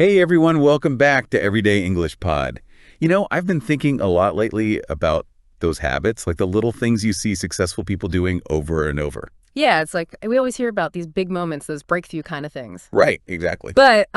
Hey everyone, welcome back to Everyday English Pod. I've been thinking a lot lately about those habits, like the little things you see successful people doing over and over. Yeah, it's like we always hear about these big moments, those breakthrough kind of things. Right, exactly. But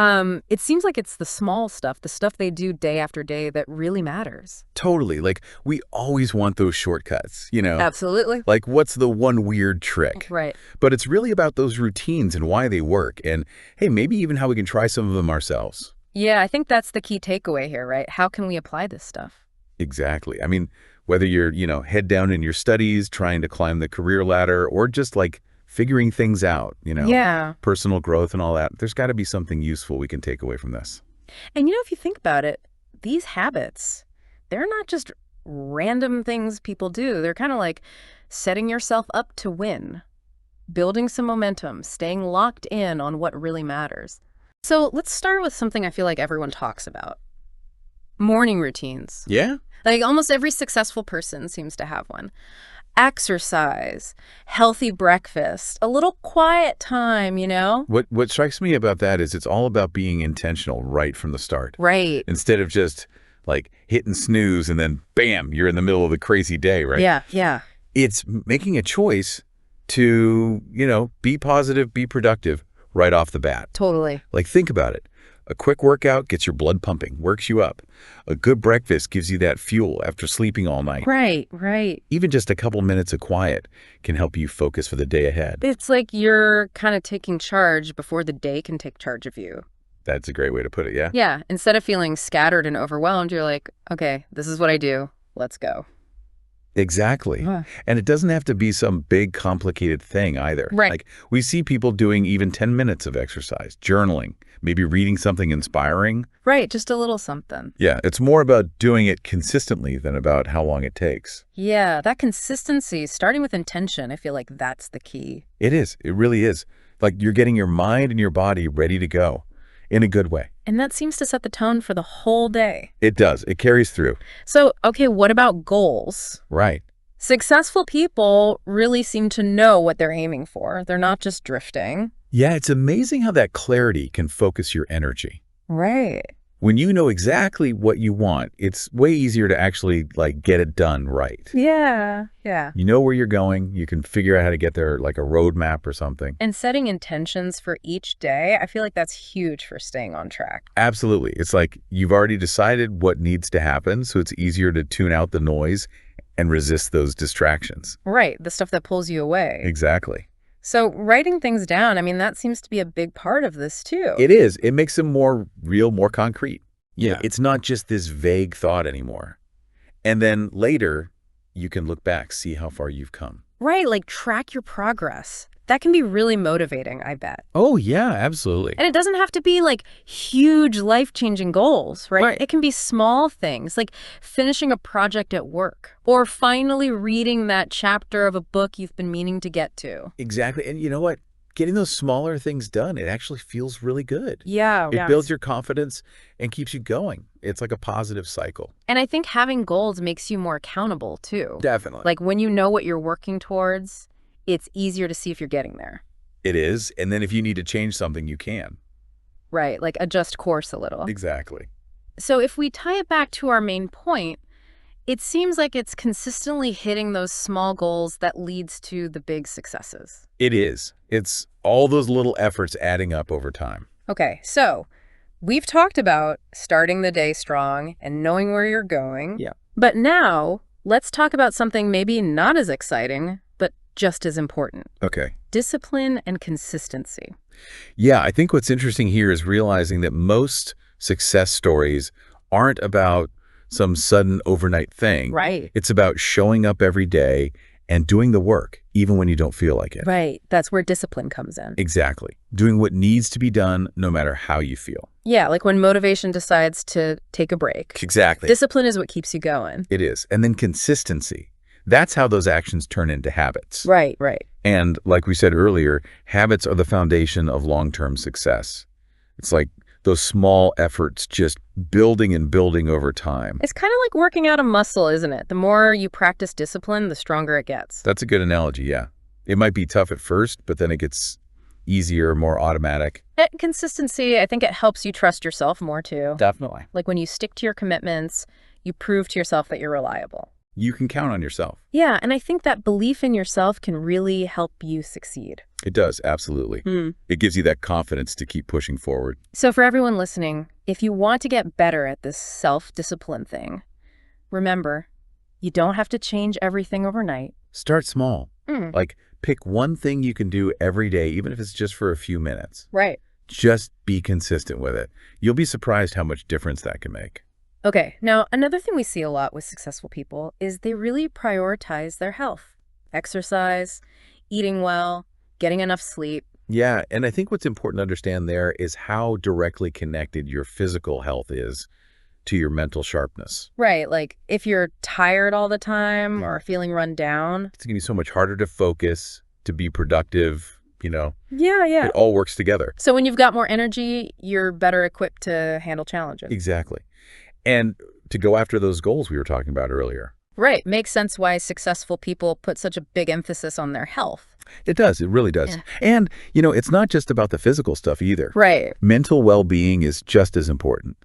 it seems like it's the small stuff, the stuff they do day after day that really matters. Totally. Like, we always want those shortcuts. Absolutely. Like, what's the one weird trick? Right. But it's really about those routines and why they work, and hey, maybe even how we can try some of them ourselves. Yeah, I think that's the key takeaway here, right? How can we apply this stuff? Exactly. I mean, whether you're head down in your studies, trying to climb the career ladder, or just like figuring things out, Yeah. personal growth and all that, there's got to be something useful we can take away from this. And if you think about it, these habits, they're not just random things people do. They're kind of like setting yourself up to win, building some momentum, staying locked in on what really matters. So let's start with something I feel like everyone talks about. Morning routines. Yeah? Like almost every successful person seems to have one. Exercise, healthy breakfast, a little quiet time. What strikes me about that is it's all about being intentional right from the start. Right. Instead of just like hitting snooze and then bam, you're in the middle of a crazy day, right? Yeah. It's making a choice to be positive, be productive right off the bat. Totally. Like, think about it. A quick workout gets your blood pumping, works you up. A good breakfast gives you that fuel after sleeping all night. Right. Even just a couple minutes of quiet can help you focus for the day ahead. It's like you're kind of taking charge before the day can take charge of you. That's a great way to put it, yeah? Yeah. Instead of feeling scattered and overwhelmed, you're like, okay, this is what I do. Let's go. Exactly. Huh. And it doesn't have to be some big, complicated thing either. Right. Like, we see people doing even 10 minutes of exercise, journaling, maybe reading something inspiring. Right. Just a little something. Yeah, it's more about doing it consistently than about how long it takes. Yeah. That consistency, starting with intention, I feel like that's the key. It is. It really is. Like, you're getting your mind and your body ready to go in a good way. And that seems to set the tone for the whole day. It does. It carries through. So, okay, what about goals? Right. Successful people really seem to know what they're aiming for. They're not just drifting. Yeah, it's amazing how that clarity can focus your energy. Right. When you know exactly what you want, it's way easier to actually, get it done right. Yeah. You know where you're going. You can figure out how to get there, like a roadmap or something. And setting intentions for each day, I feel like that's huge for staying on track. Absolutely. It's like you've already decided what needs to happen, so it's easier to tune out the noise and resist those distractions. Right. The stuff that pulls you away. Exactly. So writing things down, I mean, that seems to be a big part of this too. It is. It makes them more real, more concrete. Yeah. It's not just this vague thought anymore. And then later, you can look back, see how far you've come. Right. Like track your progress. That can be really motivating, I bet. Oh, yeah, absolutely. And it doesn't have to be like huge life-changing goals, right? Right. It can be small things like finishing a project at work or finally reading that chapter of a book you've been meaning to get to. Exactly. And you know what? Getting those smaller things done, it actually feels really good. Yeah. It builds your confidence and keeps you going. It's like a positive cycle. And I think having goals makes you more accountable too. Definitely. Like when you know what you're working towards, it's easier to see if you're getting there. It is. And then if you need to change something, you can. Right. Like adjust course a little. Exactly. So if we tie it back to our main point, it seems like it's consistently hitting those small goals that leads to the big successes. It is. It's all those little efforts adding up over time. Okay, so we've talked about starting the day strong and knowing where you're going. Yeah. But now let's talk about something maybe not as exciting, but just as important. Okay. Discipline and consistency. Yeah, I think what's interesting here is realizing that most success stories aren't about some sudden overnight thing. Right. It's about showing up every day and doing the work, even when you don't feel like it. Right. That's where discipline comes in. Exactly. Doing what needs to be done, no matter how you feel. Yeah, like when motivation decides to take a break. Exactly. Discipline is what keeps you going. It is. And then consistency. That's how those actions turn into habits. Right. And like we said earlier, habits are the foundation of long-term success. It's like those small efforts just building and building over time. It's kind of like working out a muscle, isn't it? The more you practice discipline, the stronger it gets. That's a good analogy, yeah. It might be tough at first, but then it gets easier, more automatic. And consistency, I think it helps you trust yourself more too. Definitely. Like when you stick to your commitments, you prove to yourself that you're reliable. You can count on yourself. Yeah, and I think that belief in yourself can really help you succeed. It does, absolutely. It gives you that confidence to keep pushing forward. So for everyone listening, if you want to get better at this self-discipline thing, remember, you don't have to change everything overnight. Start small. Like, pick one thing you can do every day, even if it's just for a few minutes. Right. Just be consistent with it. You'll be surprised how much difference that can make. Okay, now another thing we see a lot with successful people is they really prioritize their health. Exercise, eating well, getting enough sleep. Yeah, and I think what's important to understand there is how directly connected your physical health is to your mental sharpness. Right, like if you're tired all the time or feeling run down. It's going to be so much harder to focus, to be productive, Yeah. It all works together. So when you've got more energy, you're better equipped to handle challenges. Exactly. And to go after those goals we were talking about earlier. Right, makes sense why successful people put such a big emphasis on their health. It does. It really does. Yeah. And, it's not just about the physical stuff either. Right. Mental well-being is just as important.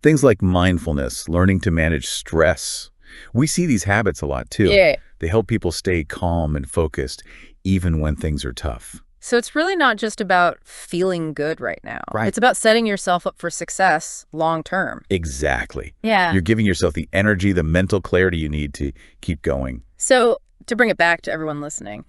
Things like mindfulness, learning to manage stress. We see these habits a lot too. Yeah. They help people stay calm and focused, even when things are tough. So it's really not just about feeling good right now. Right. It's about setting yourself up for success long term. Exactly. Yeah. You're giving yourself the energy, the mental clarity you need to keep going. So to bring it back to everyone listening,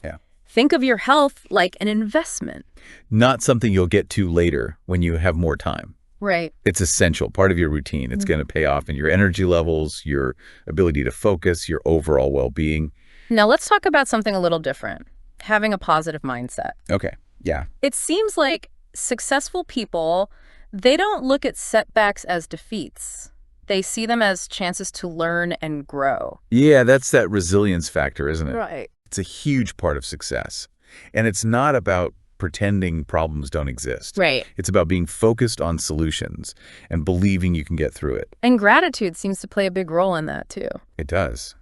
think of your health like an investment. Not something you'll get to later when you have more time. Right. It's essential, part of your routine. It's going to pay off in your energy levels, your ability to focus, your overall well-being. Now let's talk about something a little different. Having a positive mindset. Okay. Yeah. It seems like successful people, they don't look at setbacks as defeats. They see them as chances to learn and grow. Yeah, that's that resilience factor, isn't it? Right. It's a huge part of success. And it's not about pretending problems don't exist. Right. It's about being focused on solutions and believing you can get through it. And gratitude seems to play a big role in that too. It does.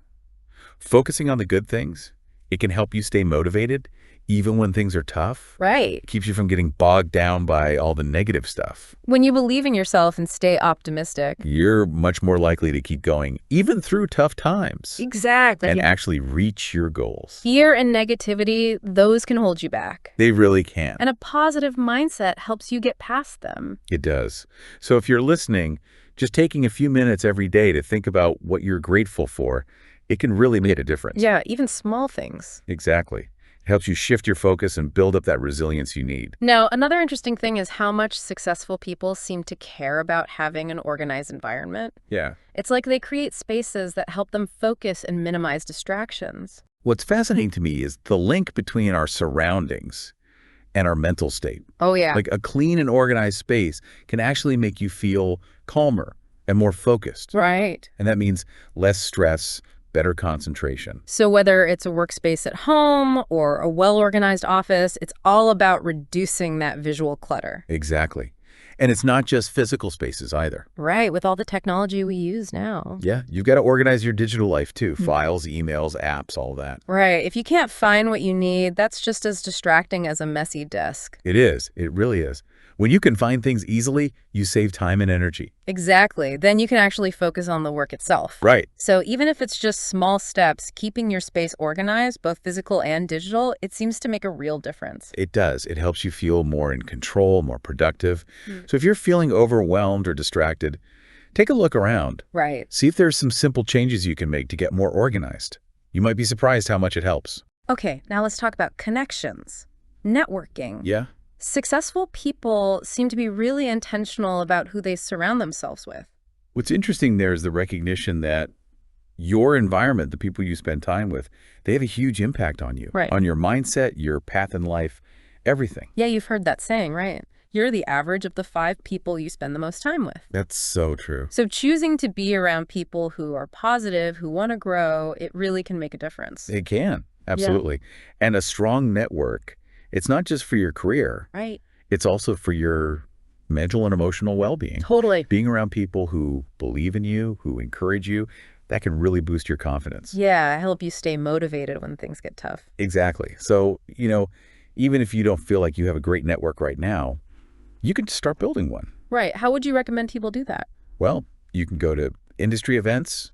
Focusing on the good things, it can help you stay motivated even when things are tough. Right. It keeps you from getting bogged down by all the negative stuff. When you believe in yourself and stay optimistic. You're much more likely to keep going, even through tough times. Exactly. And actually reach your goals. Fear and negativity, those can hold you back. They really can. And a positive mindset helps you get past them. It does. So if you're listening, just taking a few minutes every day to think about what you're grateful for, it can really make a difference. Yeah, even small things. Exactly. It helps you shift your focus and build up that resilience you need. Now, another interesting thing is how much successful people seem to care about having an organized environment. Yeah. It's like they create spaces that help them focus and minimize distractions. What's fascinating to me is the link between our surroundings and our mental state. Oh, yeah. Like a clean and organized space can actually make you feel calmer and more focused. Right. And that means less stress, better concentration. So whether it's a workspace at home or a well-organized office, it's all about reducing that visual clutter. Exactly. And it's not just physical spaces either. Right, with all the technology we use now. Yeah, you've got to organize your digital life too. Files, emails, apps, all that. Right. If you can't find what you need, that's just as distracting as a messy desk. It is. It really is. When you can find things easily, you save time and energy. Exactly. Then you can actually focus on the work itself. Right. So even if it's just small steps, keeping your space organized, both physical and digital, it seems to make a real difference. It does. It helps you feel more in control, more productive. So if you're feeling overwhelmed or distracted, take a look around. Right. See if there's some simple changes you can make to get more organized. You might be surprised how much it helps. Okay, now let's talk about connections, networking. Yeah. Successful people seem to be really intentional about who they surround themselves with. What's interesting there is the recognition that your environment, the people you spend time with, they have a huge impact on you, Right. on your mindset, your path in life, everything. Yeah, you've heard that saying, right? You're the average of the 5 people you spend the most time with. That's so true. So choosing to be around people who are positive, who want to grow, it really can make a difference. It can, absolutely. And a strong network, it's not just for your career. Right. It's also for your mental and emotional well-being. Totally. Being around people who believe in you, who encourage you, that can really boost your confidence. Yeah, help you stay motivated when things get tough. Exactly. So, Even if you don't feel like you have a great network right now, you can start building one. Right. How would you recommend people do that? Well, you can go to industry events,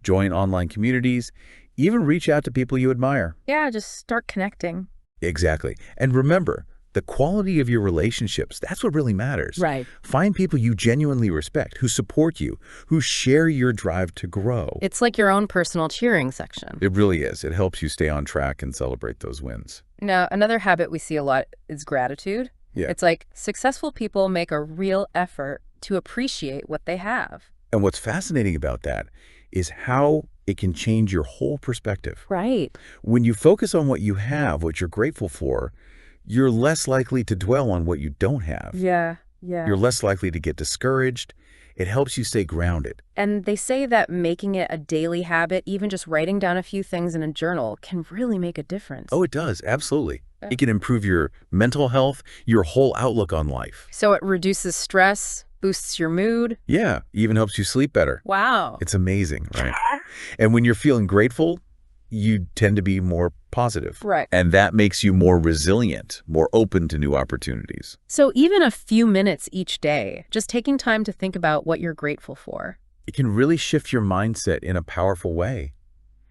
join online communities, even reach out to people you admire. Yeah, just start connecting. Exactly. And remember, the quality of your relationships, that's what really matters. Right. Find people you genuinely respect, who support you, who share your drive to grow. It's like your own personal cheering section. It really is. It helps you stay on track and celebrate those wins. Now, another habit we see a lot is gratitude. Yeah. It's like successful people make a real effort to appreciate what they have. And what's fascinating about that is how it can change your whole perspective. Right. When you focus on what you have, what you're grateful for, you're less likely to dwell on what you don't have. Yeah. You're less likely to get discouraged. It helps you stay grounded. And they say that making it a daily habit, even just writing down a few things in a journal, can really make a difference. Oh, it does. Absolutely. It can improve your mental health, your whole outlook on life. So it reduces stress, boosts your mood. Yeah, even helps you sleep better. Wow. It's amazing, right? And when you're feeling grateful, you tend to be more positive. Right. And that makes you more resilient, more open to new opportunities. So even a few minutes each day, just taking time to think about what you're grateful for. It can really shift your mindset in a powerful way.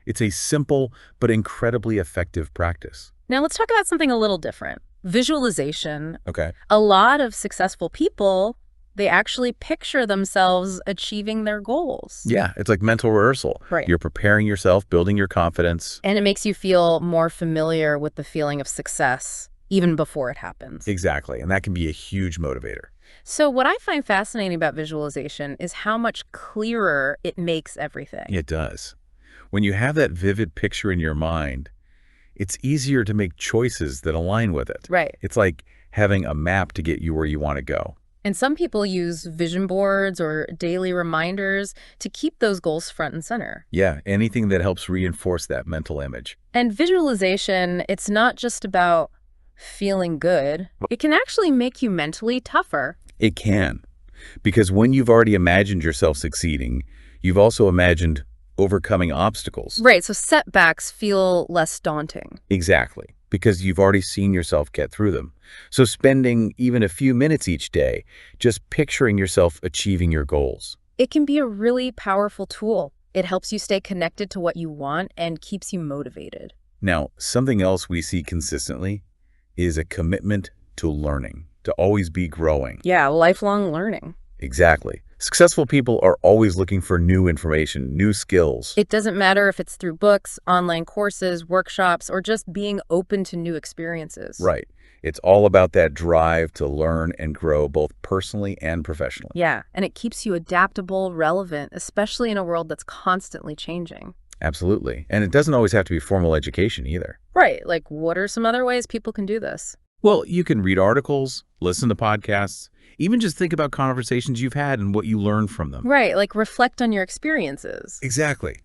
It's a simple but incredibly effective practice. Now let's talk about something a little different. Visualization. Okay. A lot of successful people, they actually picture themselves achieving their goals. Yeah, it's like mental rehearsal. Right. You're preparing yourself, building your confidence. And it makes you feel more familiar with the feeling of success even before it happens. Exactly, and that can be a huge motivator. So what I find fascinating about visualization is how much clearer it makes everything. It does. When you have that vivid picture in your mind, it's easier to make choices that align with it. Right. It's like having a map to get you where you want to go. And some people use vision boards or daily reminders to keep those goals front and center. Yeah, anything that helps reinforce that mental image. And visualization, it's not just about feeling good. It can actually make you mentally tougher. It can. Because when you've already imagined yourself succeeding, you've also imagined overcoming obstacles. Right, so setbacks feel less daunting. Exactly. Because you've already seen yourself get through them. So spending even a few minutes each day just picturing yourself achieving your goals. It can be a really powerful tool. It helps you stay connected to what you want and keeps you motivated. Now, something else we see consistently is a commitment to learning, to always be growing. Yeah, lifelong learning. Exactly. Successful people are always looking for new information, new skills. It doesn't matter if it's through books, online courses, workshops, or just being open to new experiences. Right. It's all about that drive to learn and grow both personally and professionally. Yeah, and it keeps you adaptable, relevant, especially in a world that's constantly changing. Absolutely. And it doesn't always have to be formal education either. Right. Like, what are some other ways people can do this? Well, you can read articles, listen to podcasts, even just think about conversations you've had and what you learned from them. Right. Like, reflect on your experiences. Exactly.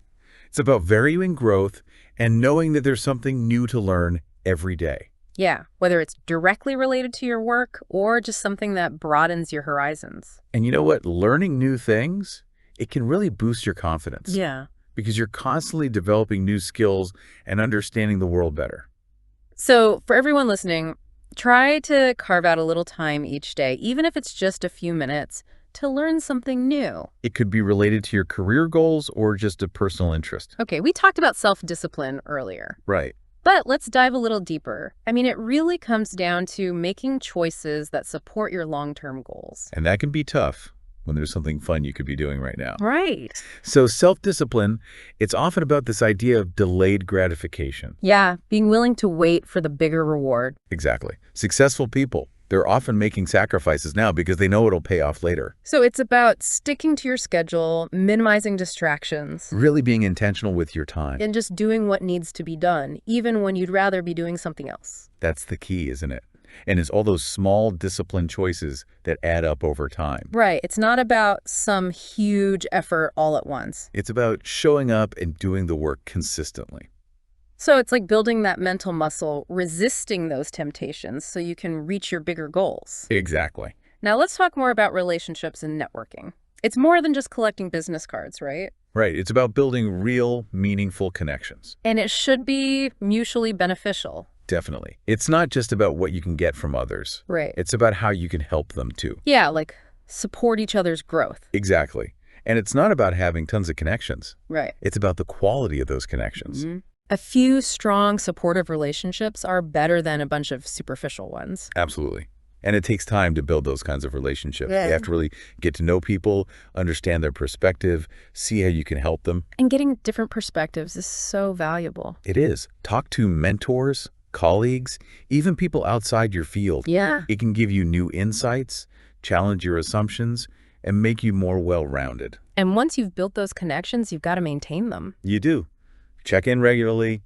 It's about valuing growth and knowing that there's something new to learn every day. Yeah, whether it's directly related to your work or just something that broadens your horizons. And you know what? Learning new things, it can really boost your confidence. Yeah. Because you're constantly developing new skills and understanding the world better. So for everyone listening, try to carve out a little time each day, even if it's just a few minutes, to learn something new. It could be related to your career goals or just a personal interest. Okay, we talked about self-discipline earlier. Right. But let's dive a little deeper. I mean, it really comes down to making choices that support your long-term goals. And that can be tough when there's something fun you could be doing right now. Right. So self-discipline, it's often about this idea of delayed gratification. Yeah, being willing to wait for the bigger reward. Exactly. Successful people, they're often making sacrifices now because they know it'll pay off later. So it's about sticking to your schedule, minimizing distractions, Really being intentional with your time. and just doing what needs to be done, even when you'd rather be doing something else. That's the key, isn't it? And it's all those small disciplined choices that add up over time. Right. It's not about some huge effort all at once. It's about showing up and doing the work consistently. So it's like building that mental muscle, resisting those temptations so you can reach your bigger goals. Exactly. Now let's talk more about relationships and networking. It's more than just collecting business cards, right? Right. It's about building real, meaningful connections. And it should be mutually beneficial. Definitely. It's not just about what you can get from others. Right. It's about how you can help them too. Yeah, like support each other's growth. Exactly. And it's not about having tons of connections. Right. It's about the quality of those connections. A few strong, supportive relationships are better than a bunch of superficial ones. Absolutely. And it takes time to build those kinds of relationships. Yeah. You have to really get to know people, understand their perspective, see how you can help them. And getting different perspectives is so valuable. It is. Talk to mentors, colleagues, even people outside your field. Yeah. It can give you new insights, challenge your assumptions, and make you more well-rounded. And once you've built those connections, you've got to maintain them. You do. Check in regularly,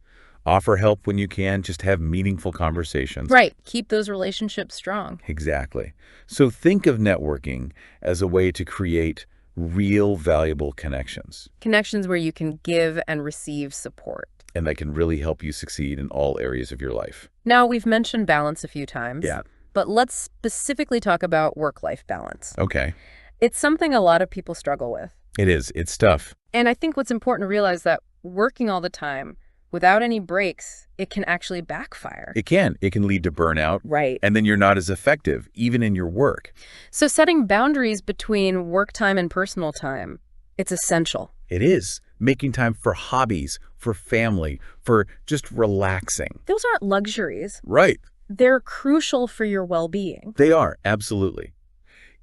offer help when you can, just have meaningful conversations. Right. Keep those relationships strong. Exactly. So think of networking as a way to create real valuable connections. Connections where you can give and receive support. And that can really help you succeed in all areas of your life. Now, we've mentioned balance a few times. Yeah. But let's specifically talk about work-life balance. Okay. It's something a lot of people struggle with. It is. It's tough. And I think what's important to realize that working all the time without any breaks, it can actually backfire. It can. It can lead to burnout. Right. And then you're not as effective, even in your work. So setting boundaries between work time and personal time, it's essential. It is. Making time for hobbies, for family, for just relaxing. Those aren't luxuries. Right. They're crucial for your well-being. They are. Absolutely.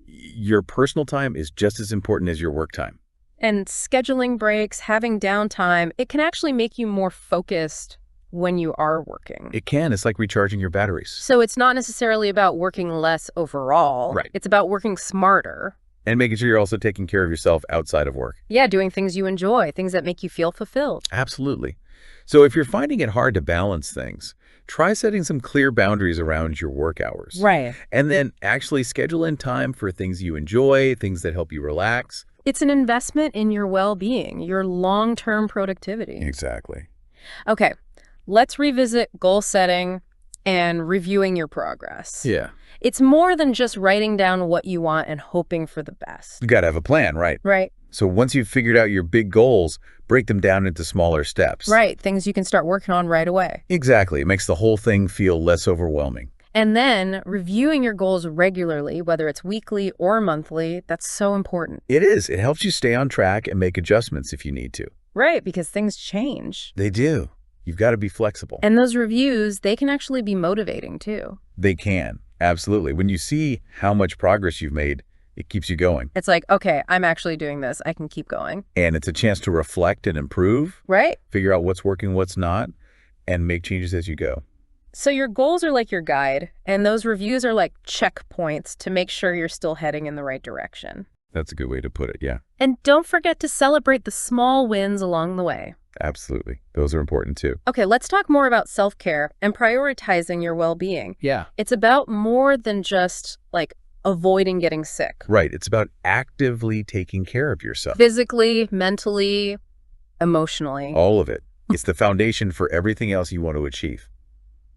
Your personal time is just as important as your work time. And scheduling breaks, having downtime, it can actually make you more focused when you are working. It can. It's like recharging your batteries. So it's not necessarily about working less overall. Right. It's about working smarter. And making sure you're also taking care of yourself outside of work. Yeah, doing things you enjoy, things that make you feel fulfilled. Absolutely. So if you're finding it hard to balance things, try setting some clear boundaries around your work hours. Right. And then actually schedule in time for things you enjoy, things that help you relax. It's an investment in your well-being, your long-term productivity. Exactly. Okay, let's revisit goal setting and reviewing your progress. Yeah. It's more than just writing down what you want and hoping for the best. You got to have a plan, right? Right. So once you've figured out your big goals, break them down into smaller steps. Right, things you can start working on right away. Exactly. It makes the whole thing feel less overwhelming. And then reviewing your goals regularly, whether it's weekly or monthly, that's so important. It is. It helps you stay on track and make adjustments if you need to. Right, because things change. They do. You've got to be flexible. And those reviews, they can actually be motivating too. They can. Absolutely. When you see how much progress you've made, it keeps you going. It's like, okay, I'm actually doing this. I can keep going. And it's a chance to reflect and improve, Right? figure out what's working, what's not, and make changes as you go. So your goals are like your guide, and those reviews are like checkpoints to make sure you're still heading in the right direction. That's a good way to put it, yeah. And don't forget to celebrate the small wins along the way. Absolutely. Those are important too. Okay, let's talk more about self-care and prioritizing your well-being. Yeah. It's about more than just like avoiding getting sick. Right. It's about actively taking care of yourself. Physically, mentally, emotionally. All of it. It's the foundation for everything else you want to achieve.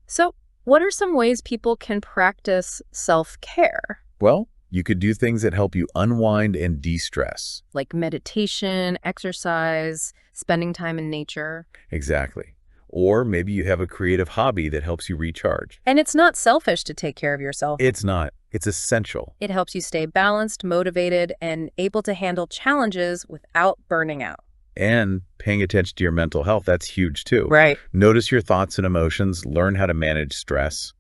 So what are some ways people can practice self-care? Well, you could do things that help you unwind and de-stress. Like meditation, exercise, spending time in nature. Exactly. Or maybe you have a creative hobby that helps you recharge. And it's not selfish to take care of yourself. It's not. It's essential. It helps you stay balanced, motivated, and able to handle challenges without burning out. And paying attention to your mental health, that's huge too. Right. Notice your thoughts and emotions, learn how to manage stress.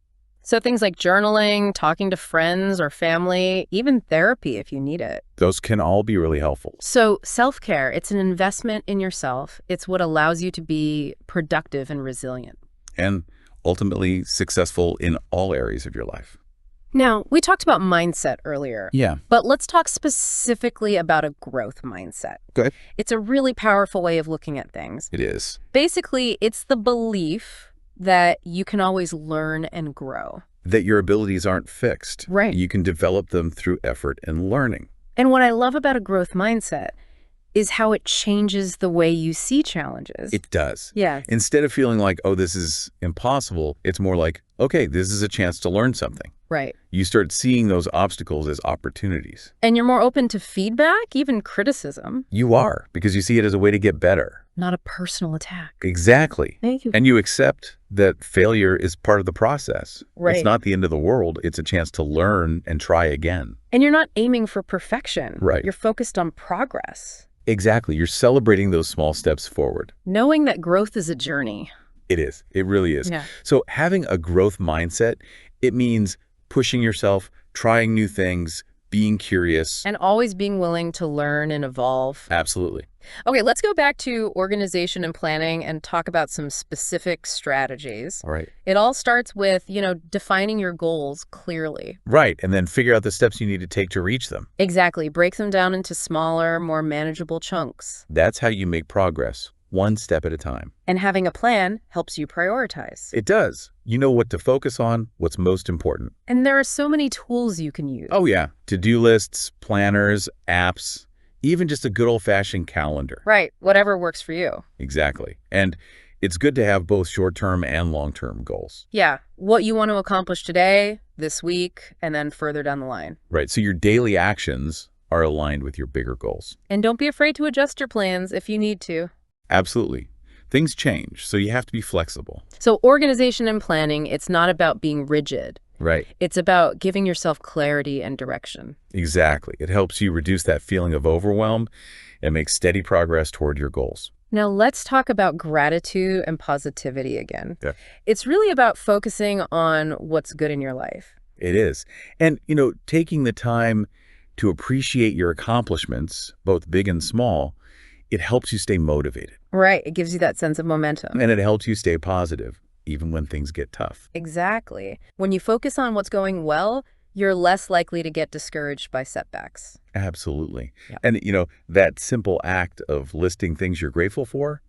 So things like journaling, talking to friends or family, even therapy if you need it. Those can all be really helpful. So self-care, it's an investment in yourself. It's what allows you to be productive and resilient. And ultimately successful in all areas of your life. Now, we talked about mindset earlier. Yeah. But let's talk specifically about a growth mindset. Okay. It's a really powerful way of looking at things. It is. Basically, it's the belief that you can always learn and grow. That your abilities aren't fixed. Right. You can develop them through effort and learning. And what I love about a growth mindset is how it changes the way you see challenges. It does. Yeah. Instead of feeling like, oh, this is impossible, it's more like, okay, this is a chance to learn something. Right. You start seeing those obstacles as opportunities. And you're more open to feedback, even criticism. You are, because you see it as a way to get better. not a personal attack. Exactly. Thank you. And you accept that failure is part of the process. Right. It's not the end of the world. It's a chance to learn and try again. And you're not aiming for perfection. Right. You're focused on progress. Exactly. You're celebrating those small steps forward. Knowing that growth is a journey. It is. It really is. Yeah. So having a growth mindset, it means pushing yourself, trying new things, being curious. And always being willing to learn and evolve. Absolutely. Okay, let's go back to organization and planning and talk about some specific strategies. All right. It all starts with, defining your goals clearly. Right. And then figure out the steps you need to take to reach them. Exactly. Break them down into smaller, more manageable chunks. That's how you make progress, one step at a time. And having a plan helps you prioritize. It does. You know what to focus on, what's most important. And there are so many tools you can use. Oh, yeah. To-do lists, planners, apps, even just a good old-fashioned calendar. Right. Whatever works for you. Exactly. And it's good to have both short-term and long-term goals. Yeah. What you want to accomplish today, this week, and then further down the line. Right. So your daily actions are aligned with your bigger goals. And don't be afraid to adjust your plans if you need to. Absolutely. Things change, so you have to be flexible. So organization and planning, it's not about being rigid. Right. It's about giving yourself clarity and direction. Exactly. It helps you reduce that feeling of overwhelm and make steady progress toward your goals. Now let's talk about gratitude and positivity again. Yeah. It's really about focusing on what's good in your life. It is. And, taking the time to appreciate your accomplishments, both big and small, it helps you stay motivated. Right. It gives you that sense of momentum. And it helps you stay positive, even when things get tough. Exactly. When you focus on what's going well, you're less likely to get discouraged by setbacks. Absolutely. Yeah. And, that simple act of listing things you're grateful for,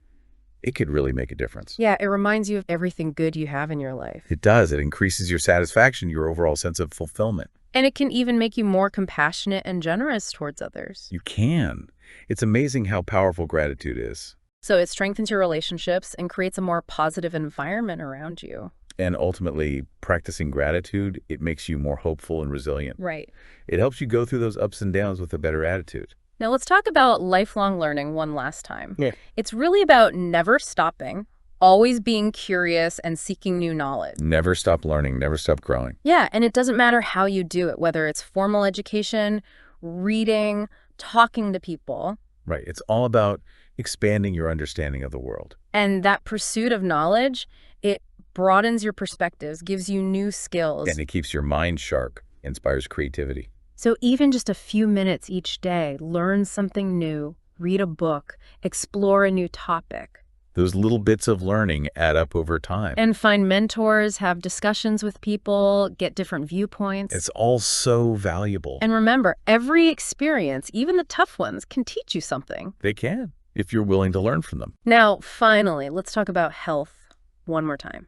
it could really make a difference. Yeah, it reminds you of everything good you have in your life. It does. It increases your satisfaction, your overall sense of fulfillment. And it can even make you more compassionate and generous towards others. You can. It's amazing how powerful gratitude is. So it strengthens your relationships and creates a more positive environment around you. And ultimately, practicing gratitude, it makes you more hopeful and resilient. Right. It helps you go through those ups and downs with a better attitude. Now let's talk about lifelong learning one last time. Yeah. It's really about never stopping, always being curious and seeking new knowledge. Never stop learning, never stop growing. Yeah, and it doesn't matter how you do it, whether it's formal education, reading, talking to people. Right. It's all about expanding your understanding of the world. And that pursuit of knowledge, it broadens your perspectives, gives you new skills. And it keeps your mind sharp, inspires creativity. So even just a few minutes each day, learn something new, read a book, explore a new topic. Those little bits of learning add up over time. And find mentors, have discussions with people, get different viewpoints. It's all so valuable. And remember, every experience, even the tough ones, can teach you something. They can, if you're willing to learn from them. Now, finally, let's talk about health one more time.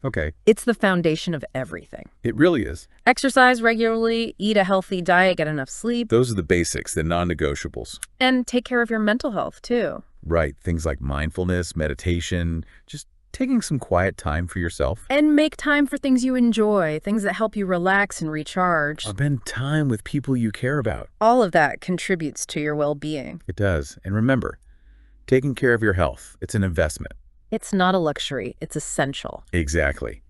Okay. It's the foundation of everything. It really is. Exercise regularly, eat a healthy diet, get enough sleep. Those are the basics, the non-negotiables. And take care of your mental health, too. Right. Things like mindfulness, meditation, just taking some quiet time for yourself. And make time for things you enjoy, things that help you relax and recharge. Spend time with people you care about. All of that contributes to your well-being. It does. And remember, taking care of your health, it's an investment. It's not a luxury, it's essential. Exactly.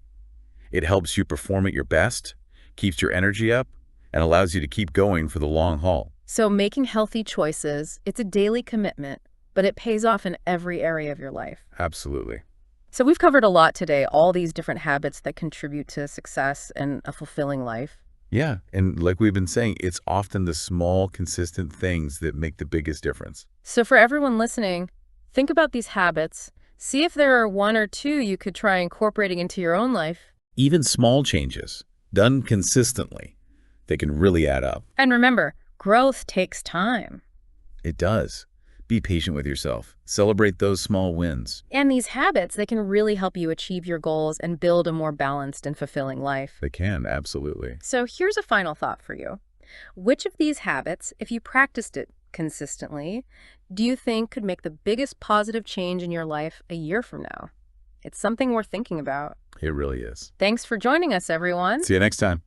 It helps you perform at your best, keeps your energy up, and allows you to keep going for the long haul. So making healthy choices, it's a daily commitment, but it pays off in every area of your life. Absolutely. So we've covered a lot today, all these different habits that contribute to success and a fulfilling life. Yeah, and like we've been saying, it's often the small, consistent things that make the biggest difference. So for everyone listening, think about these habits. See if there are one or two you could try incorporating into your own life. Even small changes, done consistently, they can really add up. And remember, growth takes time. It does. Be patient with yourself. Celebrate those small wins. And these habits, they can really help you achieve your goals and build a more balanced and fulfilling life. They can, absolutely. So here's a final thought for you. Which of these habits, if you practiced it consistently, do you think could make the biggest positive change in your life a year from now? It's something worth thinking about. It really is. Thanks for joining us, everyone. See you next time.